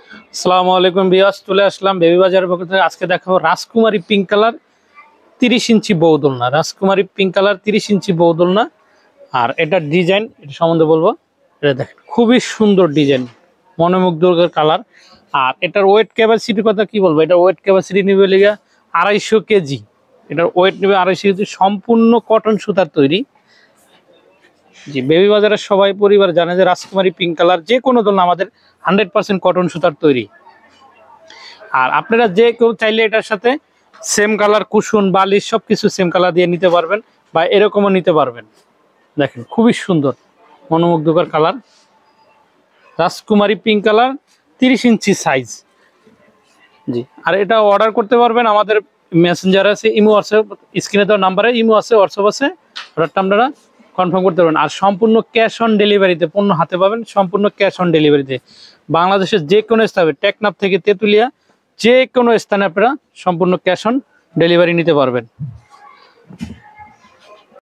আসসালামু আলাইকুম ভিউয়ার্স, চলে আসলাম বেবি বাজারের পক্ষ থেকে। আজকে দেখাবো রাজকুমারী পিঙ্ক কালার 30 ইঞ্চি বৌদোলনা। রাজকুমারী পিঙ্ক কালার 30 ইঞ্চি বৌদোলনা। আর এটার ডিজাইন, এটা সম্বন্ধে বলবো। এটা দেখেন, খুবই সুন্দর ডিজাইন, মনোমুগ্ধকর কালার। আর এটার ওয়েট ক্যাপাসিটির কথা কি বলবো, এটা ওয়েট ক্যাপাসিটি নেবে লিগা 250 কেজি। এটার ওয়েট নেবে 250 কেজি, সম্পূর্ণ কটন সুতার তৈরি। জি, বেবি বাজারের সবাই পরিবার জানে যে রাজকুমারী পিঙ্ক কালার যে কোনো দোলনা আমাদের 100% কটন সুতার তৈরি। আর আপনারা যে কেউ চাইলে এটার সাথে সেম কালার কুশন বালিশ সবকিছু সেম কালার দিয়ে নিতে পারবেন, বা এরকমও নিতে পারবেন। দেখেন, খুবই সুন্দর মনোমুগ্ধকর কালার, রাজকুমারী পিঙ্ক কালার 30 ইঞ্চি সাইজ। জি, আর এটা অর্ডার করতে পারবেন আমাদের মেসেঞ্জার আছে, ইমো হোয়াটসঅ্যাপ, স্ক্রিনে দেওয়া নাম্বারে ইমো আছে, হোয়াটসঅ্যাপ আছে। অর্ডারটা আপনারা কনফার্ম করতে পারবেন। আর সম্পূর্ণ ক্যাশ অন ডেলিভারিতে পণ্য হাতে পাবেন, সম্পূর্ণ ক্যাশ অন ডেলিভারিতে। বাংলাদেশের যে কোনো স্থানে, টেকনাফ থেকে তেঁতুলিয়া, যে কোনো স্থানে আপনারা সম্পূর্ণ ক্যাশ অন ডেলিভারি নিতে পারবেন।